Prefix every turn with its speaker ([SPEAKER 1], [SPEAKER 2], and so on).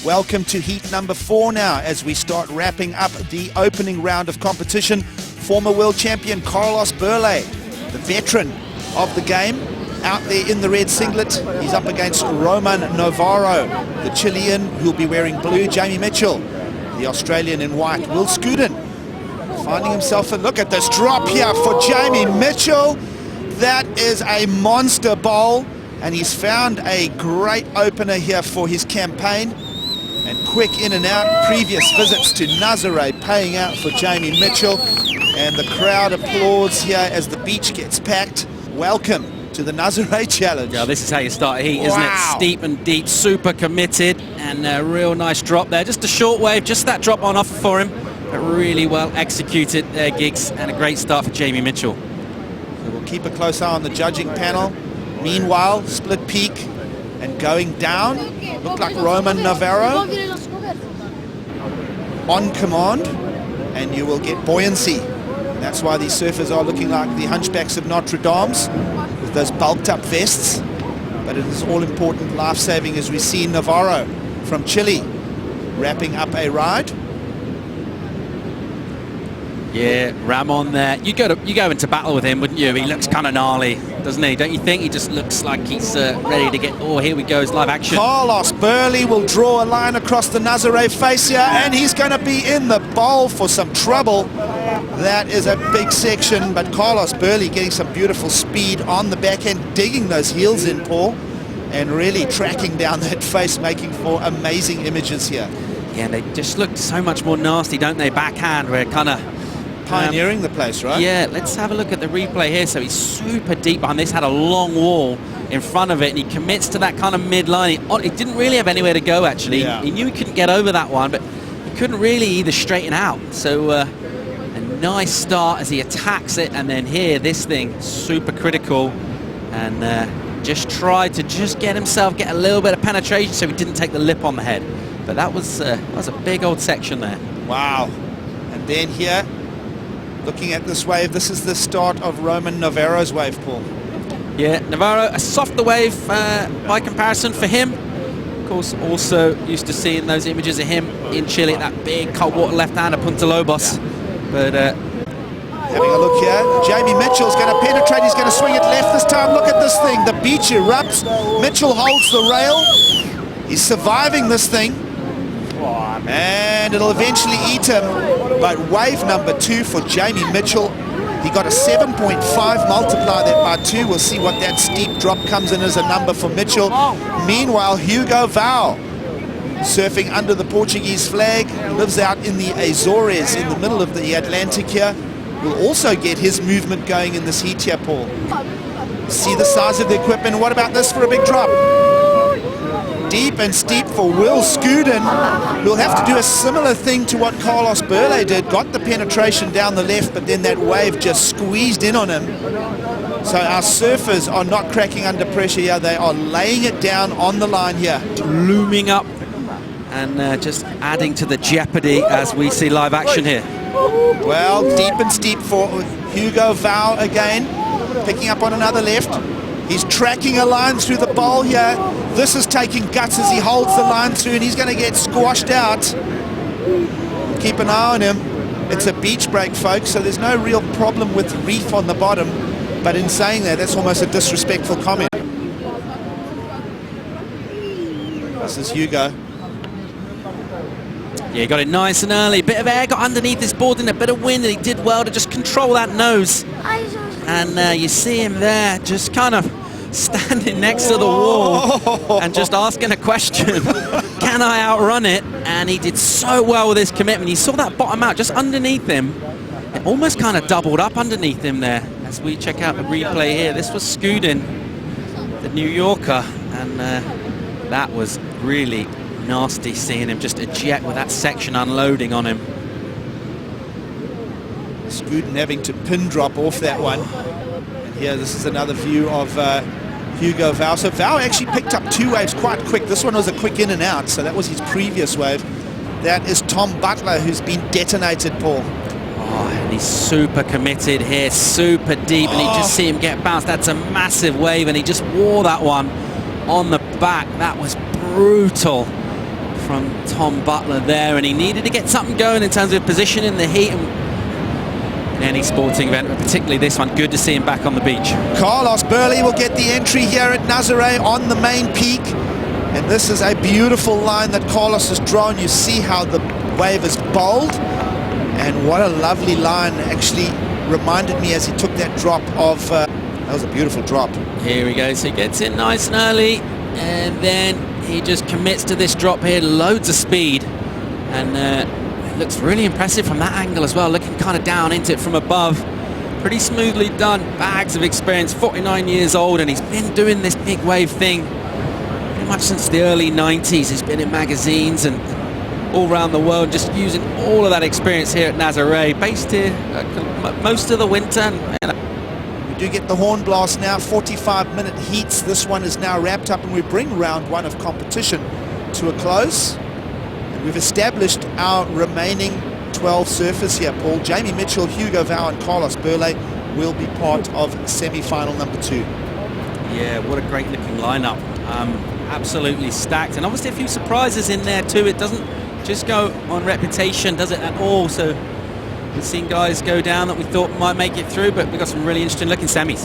[SPEAKER 1] Welcome to heat number 4 now as we start wrapping up the opening round of competition. Former world champion Carlos Burle, the veteran of the game, out there in the red singlet. He's up against Ramon Navaarro, the Chilean who'll be wearing blue. Jamie Mitchell, the Australian in white. Will Skudin finding himself a look at this drop here for Jamie Mitchell. That is a monster bowl, and he's found a great opener here for his campaign. And quick in and out. Previous visits to Nazare paying out for Jamie Mitchell, and the crowd applauds here as the beach gets packed. Welcome to the Nazare Challenge.
[SPEAKER 2] Yeah, this is how you start a heat, isn't it? Steep and deep, super committed, and a real nice drop there. Just a short wave, just that drop on offer for him. But really well executed there, Gigs, and a great start for Jamie Mitchell.
[SPEAKER 1] So we'll keep a close eye on the judging panel. Meanwhile, split peak and going down. Looked like Ramon Navaarro on command, and you will get buoyancy. That's why these surfers are looking like the hunchbacks of Notre Dame's, with those bulked up vests. But it is all important life-saving as we see Navaarro from Chile wrapping up a ride.
[SPEAKER 2] Yeah, Ramon there. You go into battle with him, wouldn't you? He looks kind of gnarly, doesn't he? Don't you think? He just looks like he's ready to get... Oh, here we go, it's live action.
[SPEAKER 1] Carlos Burle will draw a line across the Nazare face here, and he's going to be in the bowl for some trouble. That is a big section, but Carlos Burle getting some beautiful speed on the back end, digging those heels in, Paul, and really tracking down that face, making for amazing images here.
[SPEAKER 2] Yeah, they just look so much more nasty, don't they? Backhand, where kind of...
[SPEAKER 1] pioneering the place, right?
[SPEAKER 2] Yeah, let's have a look at the replay here. So he's super deep behind this, had a long wall in front of it, and he commits to that kind of mid-line. He didn't really have anywhere to go, actually.
[SPEAKER 1] Yeah.
[SPEAKER 2] He knew he couldn't get over that one, but he couldn't really either straighten out. So a nice start as he attacks it, and then here, this thing, super critical, and just tried to just get a little bit of penetration so he didn't take the lip on the head. But that was a big old section there.
[SPEAKER 1] Wow. And then here, looking at this wave, this is the start of Ramon Navaarro's wave, Paul.
[SPEAKER 2] Yeah, Navaarro, a softer wave by comparison for him. Of course, also used to seeing those images of him in Chile, that big cold water left-hander, Punta Lobos. But
[SPEAKER 1] having a look here, Jamie Mitchell's going to penetrate, he's going to swing it left this time. Look at this thing, the beach erupts. Mitchell holds the rail. He's surviving this thing, and it'll eventually eat him. But wave number 2 for Jamie Mitchell, he got a 7.5, multiply that by 2. We'll see what that steep drop comes in as a number for Mitchell. Meanwhile, Hugo surfing under the Portuguese flag, lives out in the Azores in the middle of the Atlantic here, will also get his movement going in this heat here, Paul. See the size of the equipment. What about this for a big drop? Deep and steep for Will Skudin, who'll have to do a similar thing to what Carlos Burle did. Got the penetration down the left, but then that wave just squeezed in on him. So our surfers are not cracking under pressure here. They are laying it down on the line here.
[SPEAKER 2] Looming up and just adding to the jeopardy as we see live action here.
[SPEAKER 1] Well, deep and steep for Hugo again, picking up on another left. He's tracking a line through the bowl here. This is taking guts as he holds the line through, and he's going to get squashed out. Keep an eye on him. It's a beach break, folks, so there's no real problem with reef on the bottom. But in saying that, that's almost a disrespectful comment. This is Hugo.
[SPEAKER 2] Yeah, he got it nice and early. Bit of air got underneath his board and a bit of wind, and he did well to just control that nose. And you see him there just kind of standing next to the wall and just asking a question. Can I outrun it? And he did so well with his commitment. You saw that bottom out just underneath him. It almost kind of doubled up underneath him there. As we check out the replay here, this was Skudin, the New Yorker, and that was really nasty seeing him just eject with that section unloading on him.
[SPEAKER 1] Skudin having to pin drop off that one. And here, this is another view of Hugo Vau. So Vau actually picked up 2 waves quite quick. This one was a quick in and out, so that was his previous wave. That is Tom Butler, who's been detonated, Paul.
[SPEAKER 2] Oh, and he's super committed here, super deep, and you just see him get bounced. That's a massive wave, and he just wore that one on the back. That was brutal from Tom Butler there, and he needed to get something going in terms of position in the heat. In any sporting event, but particularly this one, good to see him back on the beach.
[SPEAKER 1] Carlos Burle will get the entry here at Nazare on the main peak. And this is a beautiful line that Carlos has drawn. You see how the wave is bold. And what a lovely line. Actually reminded me as he took that drop of... that was a beautiful drop.
[SPEAKER 2] Here he goes. He gets in nice and early. And then he just commits to this drop here. Loads of speed. And... looks really impressive from that angle as well, looking kind of down into it from above. Pretty smoothly done, bags of experience, 49 years old, and he's been doing this big wave thing pretty much since the early 90s. He's been in magazines and all around the world, just using all of that experience here at Nazare, based here most of the winter. And,
[SPEAKER 1] we do get the horn blast now, 45-minute heats. This one is now wrapped up, and we bring round one of competition to a close. We've established our remaining 12 surfers here, Paul. Jamie Mitchell, Hugo Vau and Carlos Burle will be part of semi-final number 2.
[SPEAKER 2] Yeah, what a great looking lineup. Absolutely stacked, and obviously a few surprises in there too. It doesn't just go on reputation, does it, at all? So we've seen guys go down that we thought might make it through, but we've got some really interesting looking semis.